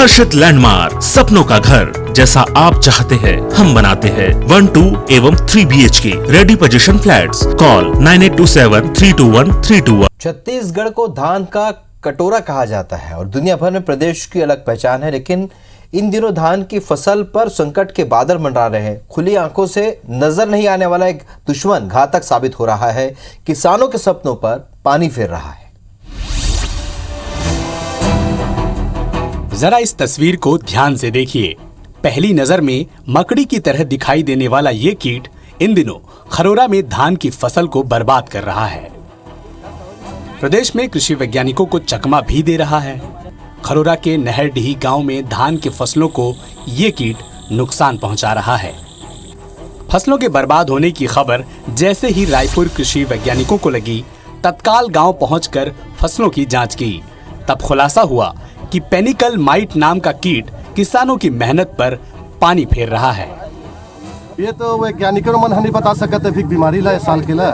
हर्षित landmark, सपनों का घर जैसा आप चाहते हैं हम बनाते हैं। 1, 2 एवं 3 BHK ready position flats. Call 9827321321। Chhattisgarh को धान का कटोरा कहा जाता है और दुनिया भर में प्रदेश की अलग पहचान है, लेकिन इन दिनों धान की फसल पर संकट के बादल मंडरा रहे हैं। खुली आंखों से नजर नहीं आने वाला एक दुश्मन घातक साबित हो रहा है, किसानों के सपनों पर पानी फेर रहा है। जरा इस तस्वीर को ध्यान से देखिए। पहली नजर में मकड़ी की तरह दिखाई देने वाला ये कीट इन दिनों खरोरा में धान की फसल को बर्बाद कर रहा है। प्रदेश में कृषि वैज्ञानिकों को चकमा भी दे रहा है। खरोरा के नहरडीही गांव में धान की फसलों को ये कीट नुकसान पहुंचा रहा है। फसलों के बर्बाद होने की खबर जैसे ही रायपुर कृषि वैज्ञानिकों को लगी, तत्काल गांव पहुंचकर फसलों की जांच की। तब खुलासा हुआ कि पेनिकल माइट नाम का कीट किसानों की मेहनत पर पानी फेर रहा है। ये तो वैज्ञानिकों मन नहीं बता सकते फिर बीमारी ला साल के ला।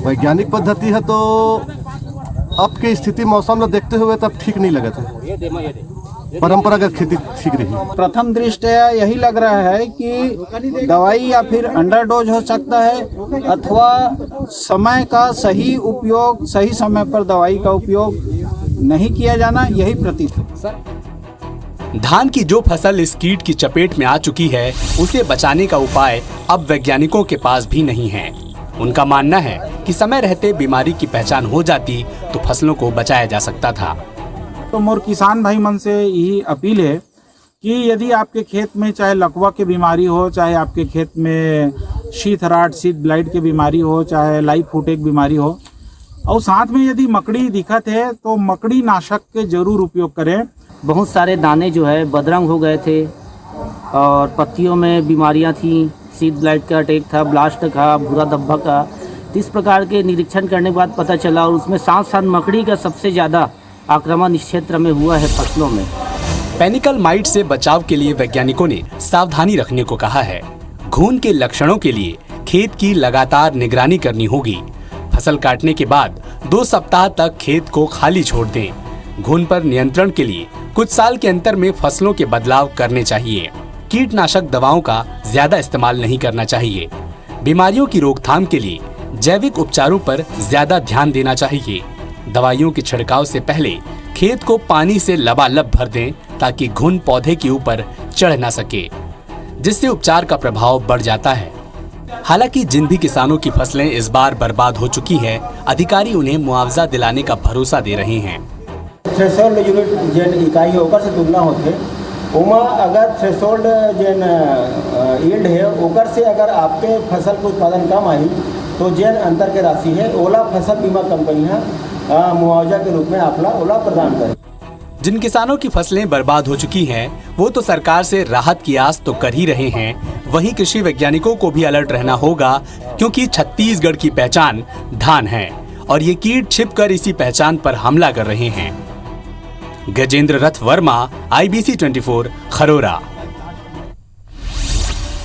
वैज्ञानिक पद्धति है तो अब की स्थिति मौसम में देखते हुए तब ठीक नहीं लगा था। परंपरागत खेती ठीक रही। प्रथम दृष्टया यही लग रहा है कि दवाई या फिर अंडरडोज हो सकता है, अथवा समय का सही उपयोग, सही समय पर दवाई का उपयोग नहीं किया जाना, यही प्रतीत है। धान की जो फसल इस कीट की चपेट में आ चुकी है, उसे बचाने का उपाय अब वैज्ञानिकों के पास भी नहीं है। उनका मानना है कि समय रहते बीमारी की पहचान हो जाती तो फसलों को बचाया जा सकता था। तो मोर किसान भाई मन से यही अपील है कि यदि आपके खेत में चाहे लकवा की बीमारी हो, चाहे आपके खेत में शीत राट, शीत ब्लाइट की बीमारी हो, चाहे लाई फूटे की बीमारी हो, और साथ में यदि मकड़ी दिखत है तो मकड़ी नाशक के जरूर उपयोग करें। बहुत सारे दाने जो है बदरंग हो गए थे और पत्तियों में बीमारियां थी, शीत ब्लाइट का अटैक था, ब्लास्ट का, भूरा धब्बा का। तो इस प्रकार के निरीक्षण करने के बाद पता चला, और उसमें साथ साथ मकड़ी का सबसे ज़्यादा आक्रमण इस क्षेत्र में हुआ है फसलों में। पेनिकल माइट से बचाव के लिए वैज्ञानिकों ने सावधानी रखने को कहा है। घून के लक्षणों के लिए खेत की लगातार निगरानी करनी होगी। फसल काटने के बाद 2 सप्ताह तक खेत को खाली छोड़ दें। घून पर नियंत्रण के लिए कुछ साल के अंतर में फसलों के बदलाव करने चाहिए। कीटनाशक दवाओं का ज्यादा इस्तेमाल नहीं करना चाहिए। बीमारियों की रोकथाम के लिए जैविक उपचारों पर ज्यादा ध्यान देना चाहिए। दवाइयों के छिड़काव से पहले खेत को पानी से लबालब भर दें ताकि घुन पौधे के ऊपर चढ़ ना सके, जिससे उपचार का प्रभाव बढ़ जाता है। हालांकि जिन भी किसानों की फसलें इस बार बर्बाद हो चुकी है, अधिकारी उन्हें मुआवजा दिलाने का भरोसा दे रहे हैं। थ्रेशोल्ड यूनिट जेन इकाई होकर से तुलना होते, उमा अगर थ्रेशोल्ड जेन यील्ड है ओकर से अगर आपके फसल के उत्पादन कम आई तो जेन अंतर के राशि है ओला फसल बीमा कंपनियां मुआवजा के रूप में आपला ओला प्रदान करें। जिन किसानों की फसलें बर्बाद हो चुकी हैं, वो तो सरकार से राहत की आस तो कर ही रहे हैं, वहीं कृषि वैज्ञानिकों को भी अलर्ट रहना होगा, क्योंकि छत्तीसगढ़ की पहचान धान है और ये कीट छिपकर इसी पहचान पर हमला कर रहे हैं। गजेंद्र रथ वर्मा, IBC 24, खरोरा।